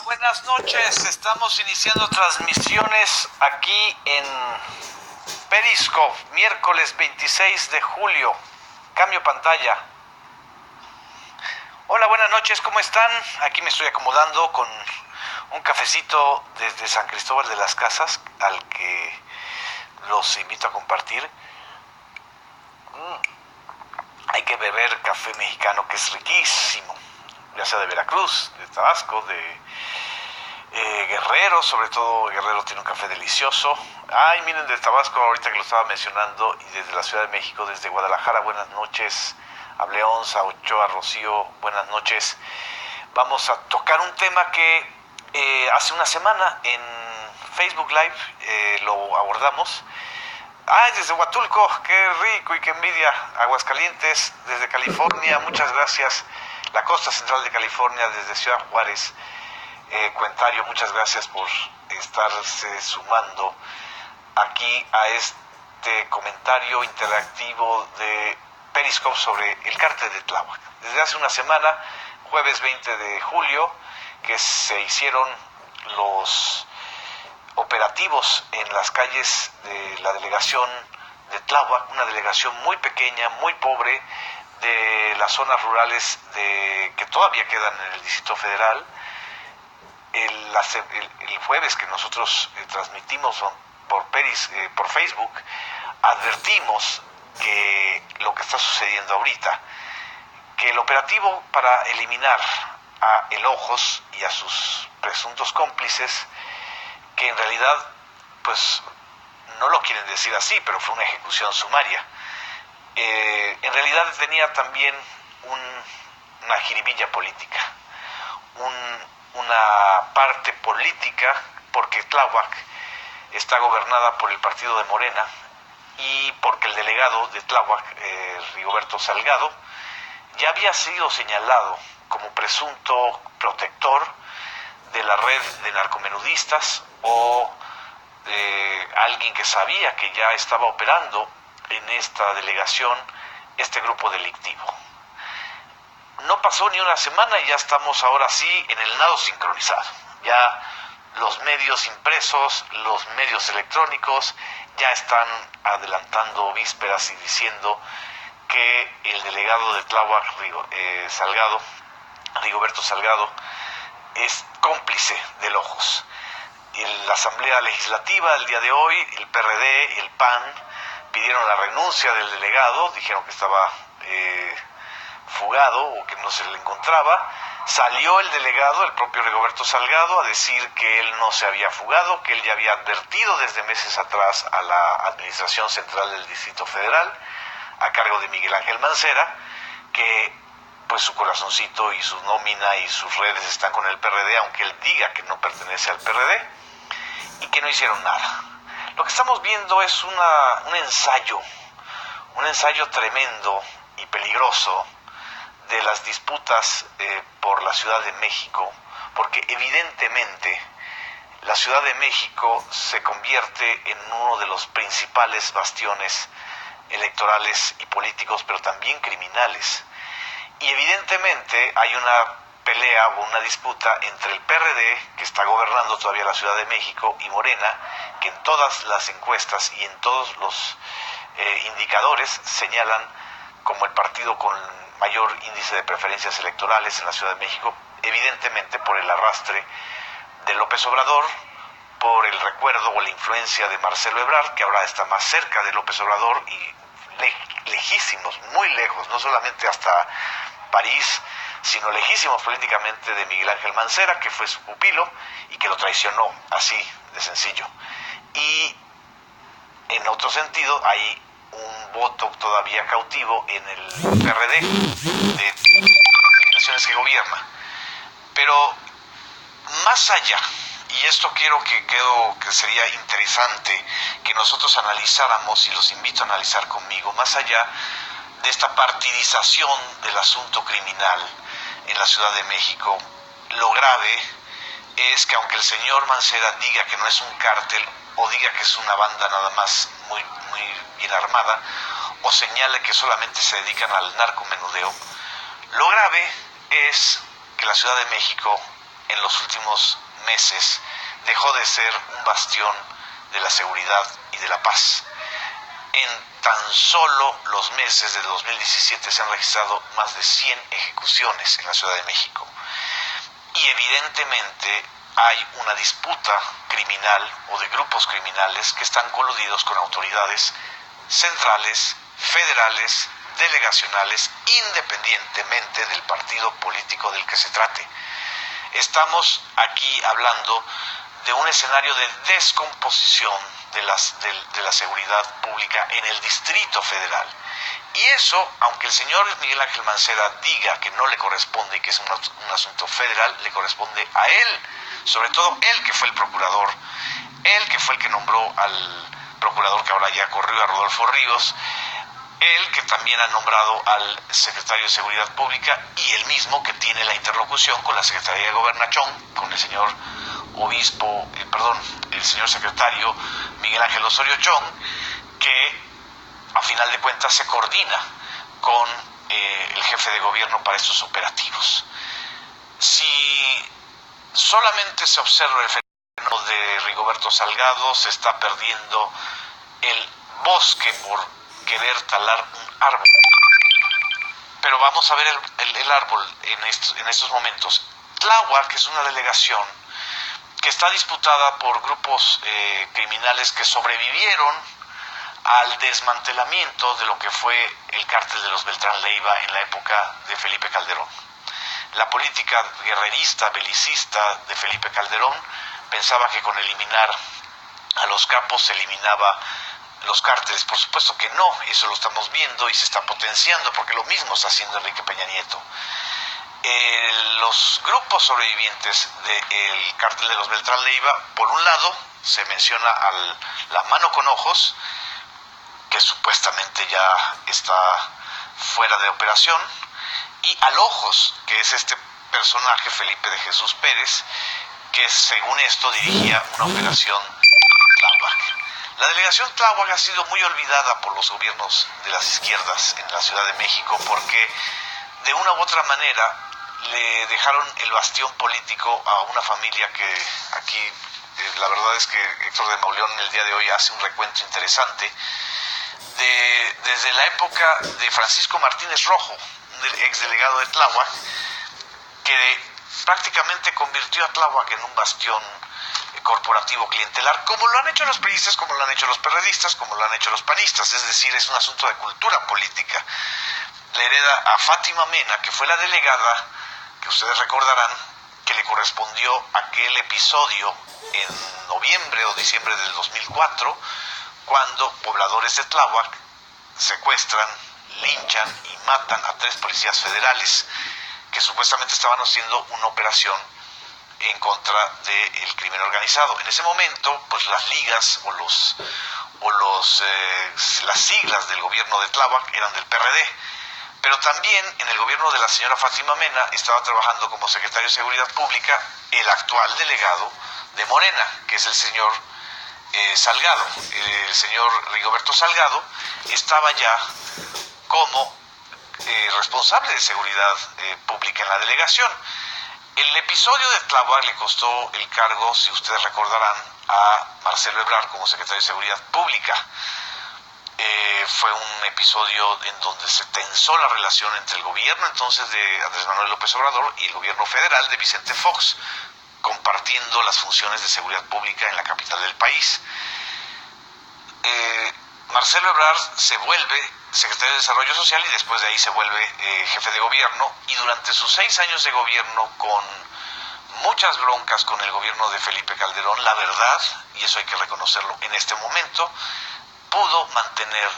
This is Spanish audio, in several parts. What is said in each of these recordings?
Buenas noches, estamos iniciando transmisiones aquí en Periscope, miércoles 26 de julio. Cambio pantalla. Hola, buenas noches, ¿cómo están? Aquí me estoy acomodando con un cafecito desde San Cristóbal de las Casas, al que los invito a compartir. Hay que beber café mexicano, que es riquísimo, ya sea de Veracruz, de Tabasco, de Guerrero. Sobre todo Guerrero tiene un café delicioso. Ay, miren, de Tabasco, ahorita que lo estaba mencionando, y desde la Ciudad de México, desde Guadalajara, buenas noches. A Leonza, Ochoa, Rocío, buenas noches. Vamos a tocar un tema que hace una semana en Facebook Live lo abordamos. Ay, desde Huatulco, qué rico y qué envidia. Aguascalientes, desde California, muchas gracias. La costa central de California, desde Ciudad Juárez. Cuentario, muchas gracias por estarse sumando aquí a este comentario interactivo de Periscope sobre el cártel de Tláhuac. Desde hace una semana, jueves 20 de julio, que se hicieron los operativos en las calles de la delegación de Tláhuac, una delegación muy pequeña, muy pobre, de las zonas rurales que todavía quedan en el Distrito Federal. El jueves que nosotros transmitimos por Facebook, advertimos que lo que está sucediendo ahorita, que el operativo para eliminar a El Ojos y a sus presuntos cómplices, que en realidad pues no lo quieren decir así, pero fue una ejecución sumaria, en realidad tenía también una jiribilla política, una parte política, porque Tláhuac está gobernada por el partido de Morena y porque el delegado de Tláhuac, Rigoberto Salgado, ya había sido señalado como presunto protector de la red de narcomenudistas o de alguien que sabía que ya estaba operando en esta delegación este grupo delictivo. No pasó ni una semana y ya estamos ahora sí en el nado sincronizado. Ya los medios impresos, los medios electrónicos ya están adelantando vísperas y diciendo que el delegado de Tláhuac, Rigoberto Salgado, es cómplice del Ojos. En la Asamblea Legislativa el día de hoy, el PRD y el PAN pidieron la renuncia del delegado, dijeron que estaba fugado o que no se le encontraba. Salió el delegado, el propio Rigoberto Salgado, a decir que él no se había fugado, que él ya había advertido desde meses atrás a la Administración Central del Distrito Federal, a cargo de Miguel Ángel Mancera, que pues su corazoncito y su nómina y sus redes están con el PRD, aunque él diga que no pertenece al PRD, y que no hicieron nada. Lo que estamos viendo es un ensayo tremendo y peligroso de las disputas por la Ciudad de México, porque evidentemente la Ciudad de México se convierte en uno de los principales bastiones electorales y políticos, pero también criminales. Y evidentemente hay una pelea o una disputa entre el PRD, que está gobernando todavía la Ciudad de México, y Morena, que en todas las encuestas y en todos los indicadores señalan como el partido con mayor índice de preferencias electorales en la Ciudad de México, evidentemente por el arrastre de López Obrador, por el recuerdo o la influencia de Marcelo Ebrard, que ahora está más cerca de López Obrador y lejísimos, muy lejos, no solamente hasta París, sino lejísimos políticamente de Miguel Ángel Mancera, que fue su pupilo y que lo traicionó, así de sencillo. Y en otro sentido hay un voto todavía cautivo en el PRD de las delegaciones que gobierna. Pero más allá, y esto creo que sería interesante que nosotros analizáramos, y los invito a analizar conmigo, más allá de esta partidización del asunto criminal en la Ciudad de México, lo grave es que aunque el señor Mancera diga que no es un cártel, o diga que es una banda nada más muy bien armada, o señale que solamente se dedican al narcomenudeo, lo grave es que la Ciudad de México en los últimos meses dejó de ser un bastión de la seguridad y de la paz. En tan solo los meses de 2017 se han registrado más de 100 ejecuciones en la Ciudad de México. Y evidentemente hay una disputa criminal o de grupos criminales que están coludidos con autoridades centrales, federales, delegacionales, independientemente del partido político del que se trate. Estamos aquí hablando de un escenario de descomposición de la seguridad pública en el Distrito Federal. Y eso, aunque el señor Miguel Ángel Mancera diga que no le corresponde y que es un asunto federal, le corresponde a él, sobre todo él que fue el procurador, él que fue el que nombró al procurador que ahora ya corrió, a Rodolfo Ríos, él que también ha nombrado al secretario de Seguridad Pública y él mismo que tiene la interlocución con la Secretaría de Gobernación, con el señor el señor secretario Miguel Ángel Osorio Chong, que a final de cuentas se coordina con el jefe de gobierno para estos operativos. Si solamente se observa el fenómeno de Rigoberto Salgado, se está perdiendo el bosque por querer talar un árbol. Pero vamos a ver el árbol en estos momentos. Tláhuac es una delegación que está disputada por grupos criminales que sobrevivieron al desmantelamiento de lo que fue el cártel de los Beltrán Leiva en la época de Felipe Calderón. La política guerrerista, belicista de Felipe Calderón pensaba que con eliminar a los capos se eliminaba los cárteles. Por supuesto que no, eso lo estamos viendo y se está potenciando porque lo mismo está haciendo Enrique Peña Nieto. Los grupos sobrevivientes del cártel de los Beltrán Leiva, por un lado se menciona a la Mano con Ojos, que supuestamente ya está fuera de operación, y al Ojos, que es este personaje, Felipe de Jesús Pérez, que según esto dirigía una operación en Tláhuac. La delegación Tláhuac ha sido muy olvidada por los gobiernos de las izquierdas en la Ciudad de México porque de una u otra manera le dejaron el bastión político a una familia que aquí la verdad es que Héctor de Mauleón el día de hoy hace un recuento interesante desde la época de Francisco Martínez Rojo, un exdelegado de Tláhuac, que prácticamente convirtió a Tláhuac en un bastión corporativo clientelar, como lo han hecho los priistas, como lo han hecho los perredistas, como lo han hecho los panistas. Es decir, es un asunto de cultura política. Le hereda a Fátima Mena, que fue la delegada, que ustedes recordarán, que le correspondió aquel episodio en noviembre o diciembre del 2004, cuando pobladores de Tláhuac secuestran, linchan y matan a 3 policías federales que supuestamente estaban haciendo una operación en contra del crimen organizado. En ese momento, pues las ligas las siglas del gobierno de Tláhuac eran del PRD, pero también en el gobierno de la señora Fátima Mena estaba trabajando como secretario de Seguridad Pública el actual delegado de Morena, que es el señor Salgado. El señor Rigoberto Salgado estaba ya como responsable de seguridad pública en la delegación. El episodio de Tláhuac le costó el cargo, si ustedes recordarán, a Marcelo Ebrard como secretario de Seguridad Pública. Fue un episodio en donde se tensó la relación entre el gobierno entonces de Andrés Manuel López Obrador y el gobierno federal de Vicente Fox, compartiendo las funciones de seguridad pública en la capital del país. Marcelo Ebrard se vuelve secretario de Desarrollo Social y después de ahí se vuelve jefe de gobierno, y durante sus 6 años de gobierno, con muchas broncas con el gobierno de Felipe Calderón, la verdad, y eso hay que reconocerlo en este momento, pudo mantener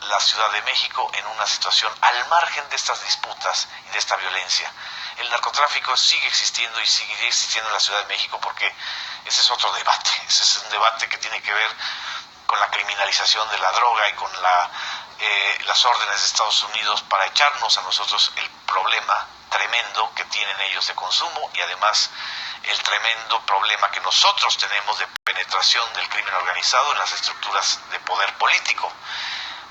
la Ciudad de México en una situación al margen de estas disputas y de esta violencia. El narcotráfico sigue existiendo y seguirá existiendo en la Ciudad de México porque ese es otro debate. Ese es un debate que tiene que ver con la criminalización de la droga y con las órdenes de Estados Unidos para echarnos a nosotros el problema tremendo que tienen ellos de consumo y además el tremendo problema que nosotros tenemos de penetración del crimen organizado en las estructuras de poder político.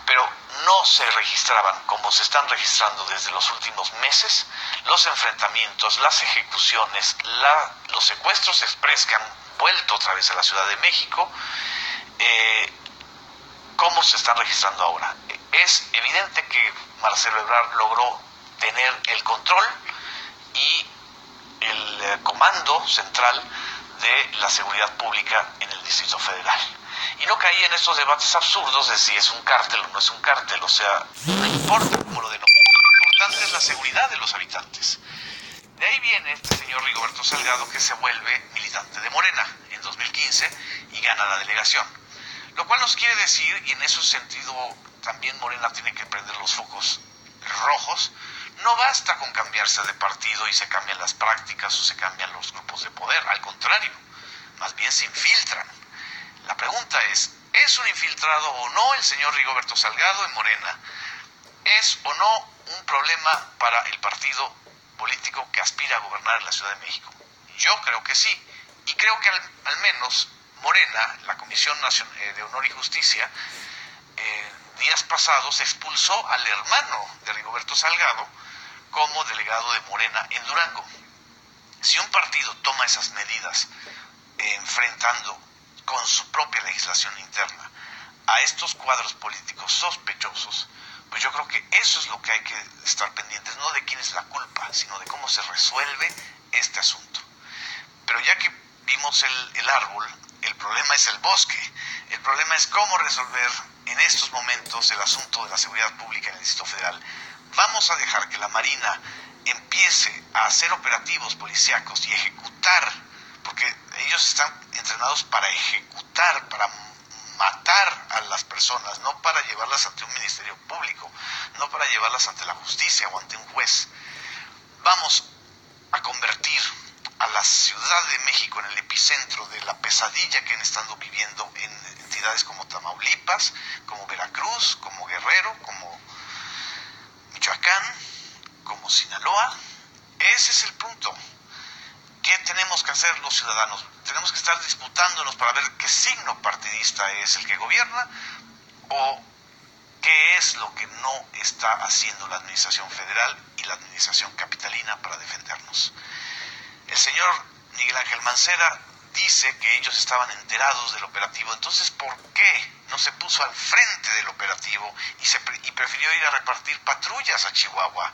pero no se registraban, como se están registrando desde los últimos meses, los enfrentamientos, las ejecuciones, los secuestros express que han vuelto otra vez a la Ciudad de México, como se están registrando ahora. Es evidente que Marcelo Ebrard logró tener el control y el comando central de la seguridad pública en el Distrito Federal. Y no caí en estos debates absurdos de si es un cártel o no es un cártel, o sea, no importa cómo lo denominen, lo importante es la seguridad de los habitantes. De ahí viene este señor Rigoberto Salgado, que se vuelve militante de Morena en 2015 y gana la delegación. Lo cual nos quiere decir, y en ese sentido también Morena tiene que prender los focos rojos, no basta con cambiarse de partido y se cambian las prácticas o se cambian los grupos de poder, al contrario, más bien se infiltran. La pregunta ¿es un infiltrado o no el señor Rigoberto Salgado en Morena? ¿Es o no un problema para el partido político que aspira a gobernar en la Ciudad de México? Yo creo que sí, y creo que al menos Morena, la Comisión Nacional de Honor y Justicia, días pasados expulsó al hermano de Rigoberto Salgado como delegado de Morena en Durango. Si un partido toma esas medidas enfrentando con su propia legislación interna a estos cuadros políticos sospechosos, pues yo creo que eso es lo que hay que estar pendientes, no de quién es la culpa, sino de cómo se resuelve este asunto. Pero ya que vimos el árbol, el problema es el bosque, el problema es cómo resolver en estos momentos el asunto de la seguridad pública en el Distrito Federal. Vamos a dejar que la Marina empiece a hacer operativos policíacos y ejecutar, porque ellos están entrenados para ejecutar, para matar a las personas, no para llevarlas ante un ministerio público, no para llevarlas ante la justicia o ante un juez. Vamos a convertir a la Ciudad de México en el epicentro de la pesadilla que han estado viviendo en entidades como Tamaulipas, como Veracruz, como Guerrero, como Michoacán, como Sinaloa. Ese es el punto. ¿Qué tenemos que hacer los ciudadanos? Tenemos que estar disputándonos para ver qué signo partidista es el que gobierna o qué es lo que no está haciendo la administración federal y la administración capitalina para defendernos. El señor Miguel Ángel Mancera dice que ellos estaban enterados del operativo, entonces ¿por qué no se puso al frente del operativo y prefirió ir a repartir patrullas a Chihuahua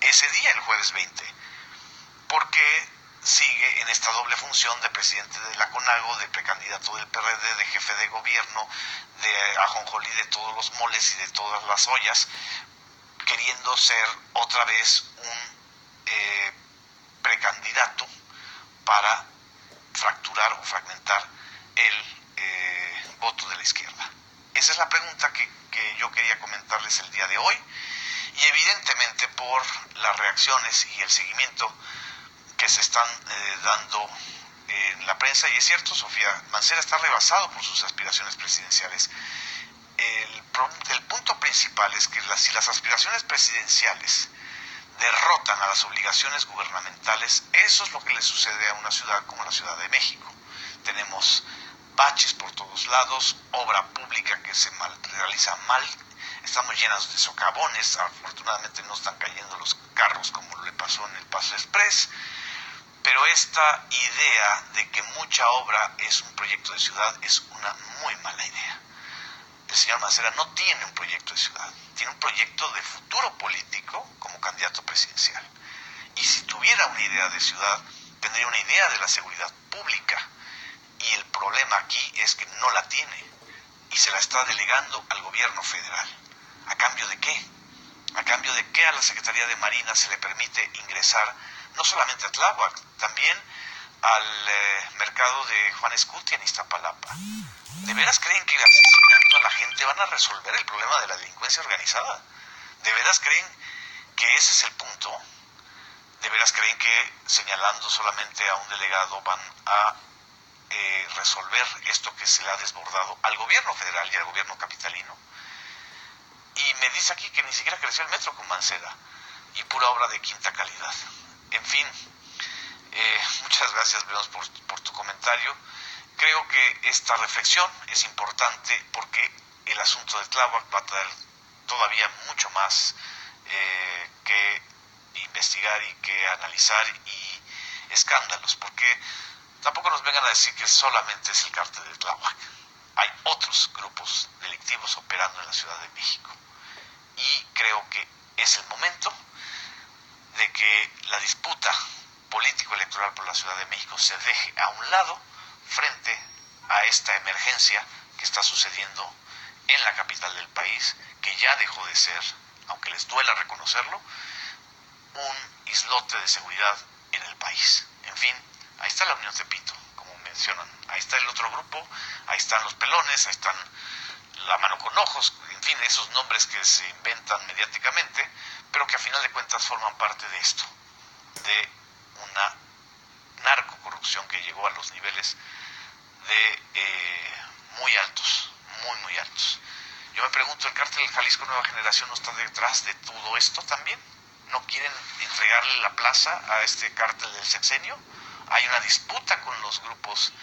ese día, el jueves 20? Porque sigue en esta doble función de presidente de la CONAGO, de precandidato del PRD, de jefe de gobierno, de ajonjolí de todos los moles y de todas las ollas, queriendo ser otra vez un precandidato para fracturar o fragmentar el voto de la izquierda. Esa es la pregunta que yo quería comentarles el día de hoy, y evidentemente por las reacciones y el seguimiento que se están dando en la prensa, y es cierto, Sofía, Mancera está rebasado por sus aspiraciones presidenciales. El punto principal es que si las aspiraciones presidenciales derrotan a las obligaciones gubernamentales, eso es lo que le sucede a una ciudad como la Ciudad de México. Tenemos baches por todos lados, obra pública que se realiza mal, estamos llenos de socavones, afortunadamente no están cayendo los carros como le pasó en el Paso Express, pero esta idea de que mucha obra es un proyecto de ciudad es una muy mala idea. El señor Mancera no tiene un proyecto de ciudad, tiene un proyecto de futuro político como candidato presidencial. Y si tuviera una idea de ciudad, tendría una idea de la seguridad pública. Y el problema aquí es que no la tiene y se la está delegando al gobierno federal. ¿A cambio de qué? ¿A cambio de qué a la Secretaría de Marina se le permite ingresar no solamente a Tláhuac, también al mercado de Juan Escutia en Iztapalapa? ¿De veras creen que asesinando a la gente van a resolver el problema de la delincuencia organizada? ¿De veras creen que ese es el punto? ¿De veras creen que señalando solamente a un delegado van a resolver esto que se le ha desbordado al gobierno federal y al gobierno capitalino? Y me dice aquí que ni siquiera creció el metro con Mancera, y pura obra de quinta calidad. En fin, muchas gracias, León, por tu comentario. Creo que esta reflexión es importante porque el asunto de Tláhuac va a traer todavía mucho más que investigar y que analizar, y escándalos, porque tampoco nos vengan a decir que solamente es el cártel de Tláhuac. Hay otros grupos delictivos operando en la Ciudad de México, y creo que es el momento de que la disputa político-electoral por la Ciudad de México se deje a un lado frente a esta emergencia que está sucediendo en la capital del país, que ya dejó de ser, aunque les duela reconocerlo, un islote de seguridad en el país. En fin, ahí está la Unión Tepito, como mencionan, ahí está el otro grupo, ahí están los pelones, ahí están la mano con ojos, en fin, esos nombres que se inventan mediáticamente, pero que a final de cuentas forman parte de esto, de una narcocorrupción que llegó a los niveles de muy altos, muy altos. Yo me pregunto, ¿el cártel Jalisco Nueva Generación no está detrás de todo esto también? ¿No quieren entregarle la plaza a este cártel del sexenio? Hay una disputa con los grupos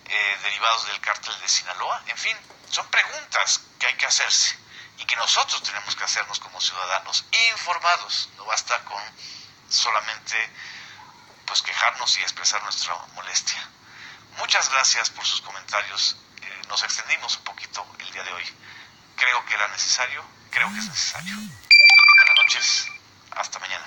derivados del cártel de Sinaloa. En fin, son preguntas que hay que hacerse y que nosotros tenemos que hacernos como ciudadanos informados. No basta con solamente pues quejarnos y expresar nuestra molestia. Muchas gracias por sus comentarios. Nos extendimos un poquito el día de hoy. Creo que era necesario, creo que es necesario. Buenas noches, hasta mañana.